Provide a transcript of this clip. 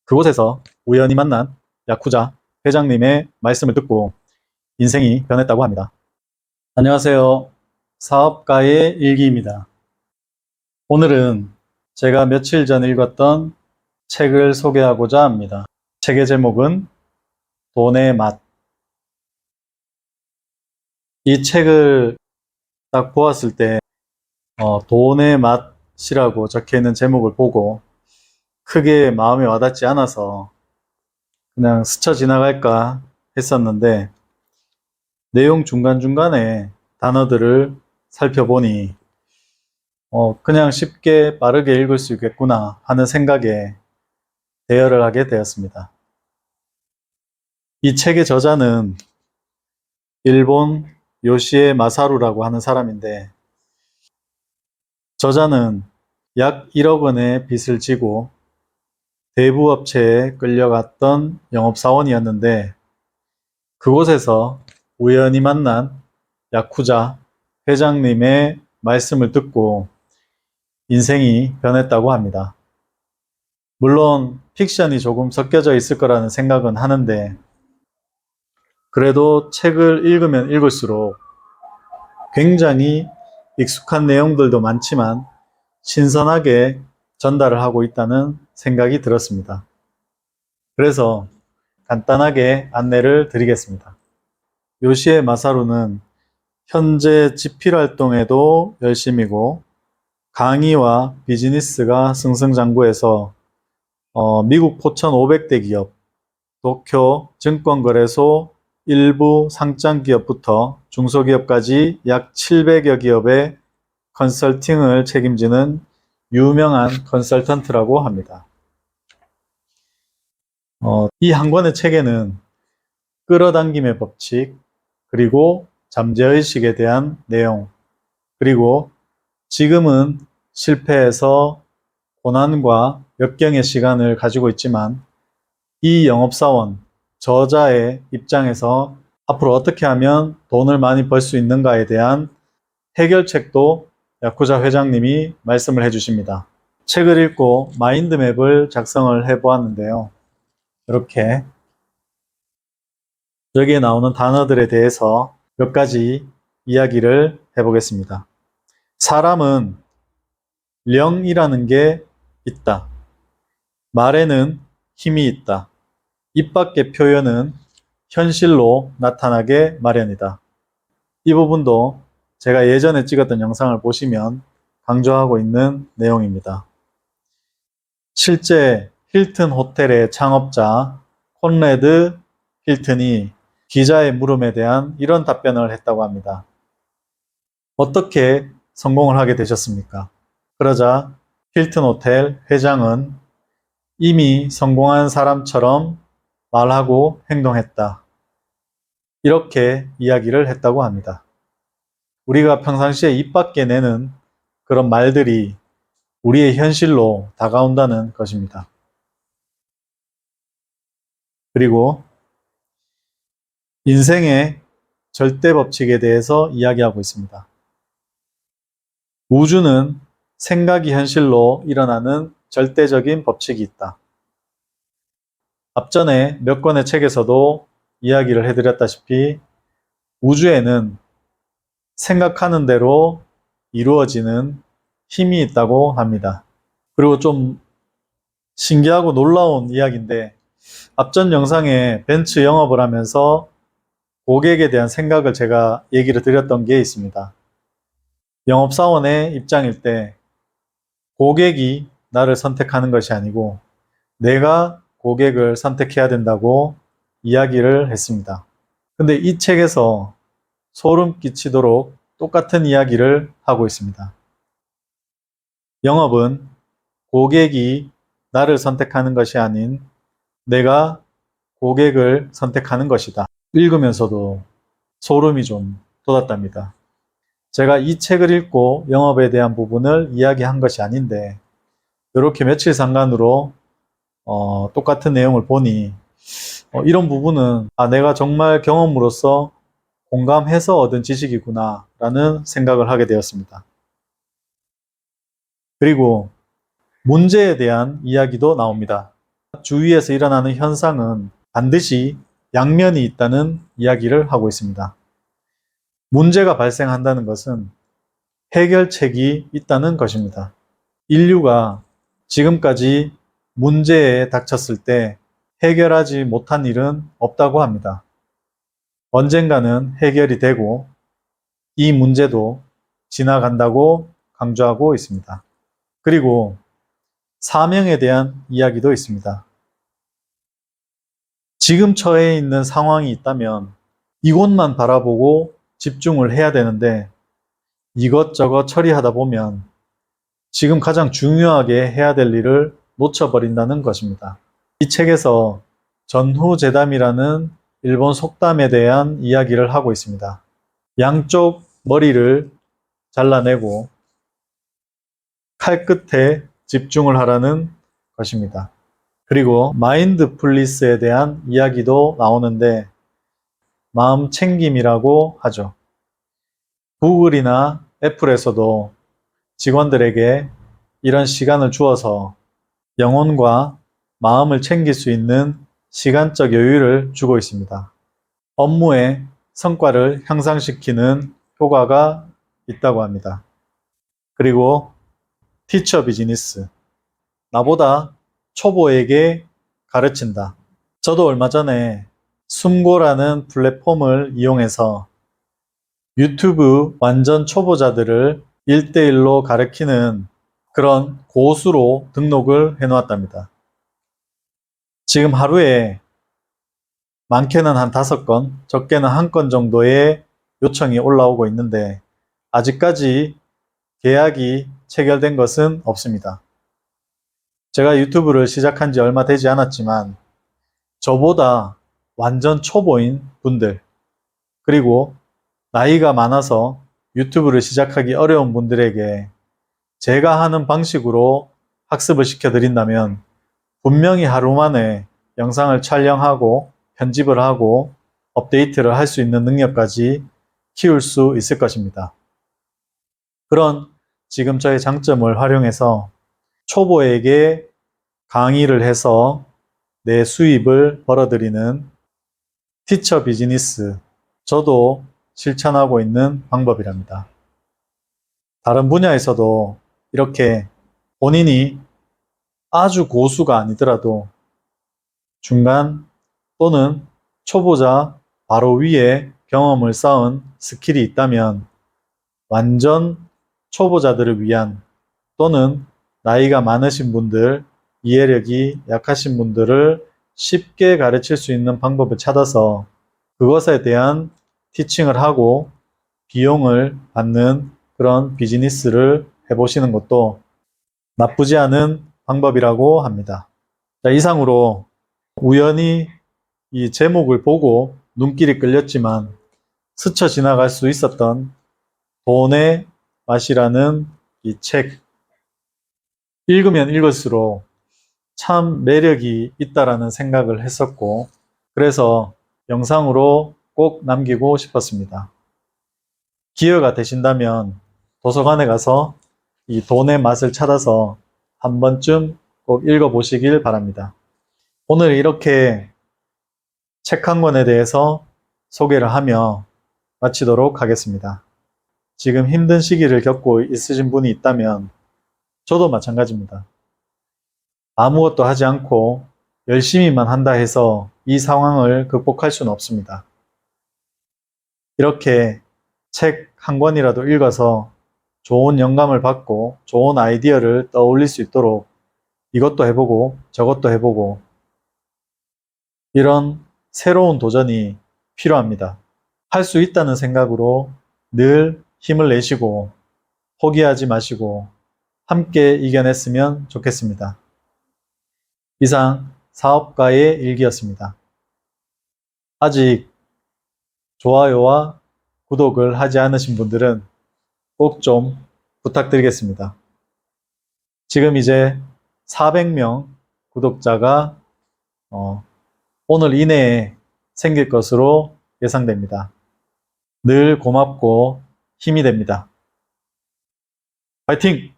그곳에서 우연히 만난 야쿠자 회장님의 말씀을 듣고 인생이 변했다고 합니다. 안녕하세요. 사업가의 일기입니다. 오늘은 제가 며칠 전 읽었던 책을 소개하고자 합니다. 책의 제목은 돈의 맛. 이 책을 딱 보았을 때 돈의 맛이라고 적혀있는 제목을 보고 크게 마음에 와닿지 않아서 그냥 스쳐 지나갈까 했었는데, 내용 중간중간에 단어들을 살펴보니 그냥 쉽게 빠르게 읽을 수 있겠구나 하는 생각에 대여를 하게 되었습니다. 이 책의 저자는 일본 요시에 마사루라고 하는 사람인데, 저자는 약 1억 원의 빚을 지고 대부업체에 끌려갔던 영업사원이었는데, 그곳에서 우연히 만난 야쿠자 회장님의 말씀을 듣고 인생이 변했다고 합니다. 물론 픽션이 조금 섞여져 있을 거라는 생각은 하는데, 그래도 책을 읽으면 읽을수록 굉장히 익숙한 내용들도 많지만 신선하게 전달을 하고 있다는 생각이 들었습니다. 그래서 간단하게 안내를 드리겠습니다. 요시에 마사루는 현재 집필활동에도 열심이고 강의와 비즈니스가 승승장구해서 미국 포천 500대 기업, 도쿄 증권거래소 일부 상장기업부터 중소기업까지 약 700여 기업의 컨설팅을 책임지는 유명한 컨설턴트라고 합니다. 이 한 권의 책에는 끌어당김의 법칙, 그리고 잠재의식에 대한 내용, 그리고 지금은 실패해서 고난과 역경의 시간을 가지고 있지만 이 영업사원, 저자의 입장에서 앞으로 어떻게 하면 돈을 많이 벌 수 있는가에 대한 해결책도 야쿠자 회장님이 말씀을 해주십니다. 책을 읽고 마인드맵을 작성을 해보았는데요. 이렇게 여기에 나오는 단어들에 대해서 몇 가지 이야기를 해보겠습니다. 사람은 령이라는 게 있다. 말에는 힘이 있다. 입 밖의 표현은 현실로 나타나게 마련이다. 이 부분도 제가 예전에 찍었던 영상을 보시면 강조하고 있는 내용입니다. 실제 힐튼 호텔의 창업자 콘래드 힐튼이 기자의 물음에 대한 이런 답변을 했다고 합니다. 어떻게 성공을 하게 되셨습니까? 그러자 힐튼 호텔 회장은 이미 성공한 사람처럼 말하고 행동했다. 이렇게 이야기를 했다고 합니다. 우리가 평상시에 입 밖에 내는 그런 말들이 우리의 현실로 다가온다는 것입니다. 그리고 인생의 절대 법칙에 대해서 이야기하고 있습니다. 우주는 생각이 현실로 일어나는 절대적인 법칙이 있다. 앞전에 몇 권의 책에서도 이야기를 해드렸다시피 우주에는 생각하는 대로 이루어지는 힘이 있다고 합니다. 그리고 좀 신기하고 놀라운 이야기인데, 앞전 영상에 벤츠 영업을 하면서 고객에 대한 생각을 제가 얘기를 드렸던 게 있습니다. 영업사원의 입장일 때 고객이 나를 선택하는 것이 아니고 내가 고객을 선택해야 된다고 이야기를 했습니다. 근데 이 책에서 소름 끼치도록 똑같은 이야기를 하고 있습니다. 영업은 고객이 나를 선택하는 것이 아닌 내가 고객을 선택하는 것이다. 읽으면서도 소름이 좀 돋았답니다. 제가 이 책을 읽고 영업에 대한 부분을 이야기한 것이 아닌데 이렇게 며칠 상간으로 똑같은 내용을 보니 이런 부분은 내가 정말 경험으로서 공감해서 얻은 지식이구나 라는 생각을 하게 되었습니다. 그리고 문제에 대한 이야기도 나옵니다. 주위에서 일어나는 현상은 반드시 양면이 있다는 이야기를 하고 있습니다. 문제가 발생한다는 것은 해결책이 있다는 것입니다. 인류가 지금까지 문제에 닥쳤을 때 해결하지 못한 일은 없다고 합니다. 언젠가는 해결이 되고 이 문제도 지나간다고 강조하고 있습니다. 그리고 사명에 대한 이야기도 있습니다. 지금 처해 있는 상황이 있다면 이곳만 바라보고 집중을 해야 되는데 이것저것 처리하다 보면 지금 가장 중요하게 해야 될 일을 놓쳐버린다는 것입니다. 이 책에서 전후제담이라는 일본 속담에 대한 이야기를 하고 있습니다. 양쪽 머리를 잘라내고 칼 끝에 집중을 하라는 것입니다. 그리고 마인드풀리스에 대한 이야기도 나오는데 마음 챙김이라고 하죠. 구글이나 애플에서도 직원들에게 이런 시간을 주어서 영혼과 마음을 챙길 수 있는 시간적 여유를 주고 있습니다. 업무의 성과를 향상시키는 효과가 있다고 합니다. 그리고 티처 비즈니스. 나보다 초보에게 가르친다. 저도 얼마 전에 숨고라는 플랫폼을 이용해서 유튜브 완전 초보자들을 1대1로 가르치는 그런 고수로 등록을 해 놓았답니다. 지금 하루에 많게는 한 5건, 적게는 1건 정도의 요청이 올라오고 있는데 아직까지 계약이 체결된 것은 없습니다. 제가 유튜브를 시작한 지 얼마 되지 않았지만 저보다 완전 초보인 분들, 그리고 나이가 많아서 유튜브를 시작하기 어려운 분들에게 제가 하는 방식으로 학습을 시켜드린다면 분명히 하루 만에 영상을 촬영하고 편집을 하고 업데이트를 할 수 있는 능력까지 키울 수 있을 것입니다. 그런 지금 저의 장점을 활용해서 초보에게 강의를 해서 내 수입을 벌어들이는 티처 비즈니스, 저도 실천하고 있는 방법이랍니다. 다른 분야에서도 이렇게 본인이 아주 고수가 아니더라도 중간 또는 초보자 바로 위에 경험을 쌓은 스킬이 있다면 완전 초보자들을 위한 또는 나이가 많으신 분들, 이해력이 약하신 분들을 쉽게 가르칠 수 있는 방법을 찾아서 그것에 대한 티칭을 하고 비용을 받는 그런 비즈니스를 해보시는 것도 나쁘지 않은 방법이라고 합니다. 자, 이상으로 우연히 이 제목을 보고 눈길이 끌렸지만 스쳐 지나갈 수 있었던 돈의 맛이라는 이 책, 읽으면 읽을수록 참 매력이 있다라는 생각을 했었고, 그래서 영상으로 꼭 남기고 싶었습니다. 기회가 되신다면 도서관에 가서 이 돈의 맛을 찾아서 한 번쯤 꼭 읽어보시길 바랍니다. 오늘 이렇게 책 한 권에 대해서 소개를 하며 마치도록 하겠습니다. 지금 힘든 시기를 겪고 있으신 분이 있다면 저도 마찬가지입니다. 아무것도 하지 않고 열심히만 한다 해서 이 상황을 극복할 수는 없습니다. 이렇게 책 한 권이라도 읽어서 좋은 영감을 받고 좋은 아이디어를 떠올릴 수 있도록 이것도 해보고 저것도 해보고 이런 새로운 도전이 필요합니다. 할 수 있다는 생각으로 늘 힘을 내시고 포기하지 마시고 함께 이겨냈으면 좋겠습니다. 이상 사업가의 일기였습니다. 아직 좋아요와 구독을 하지 않으신 분들은 꼭 좀 부탁드리겠습니다. 지금 이제 400명 구독자가 오늘 이내에 생길 것으로 예상됩니다. 늘 고맙고 힘이 됩니다. 파이팅!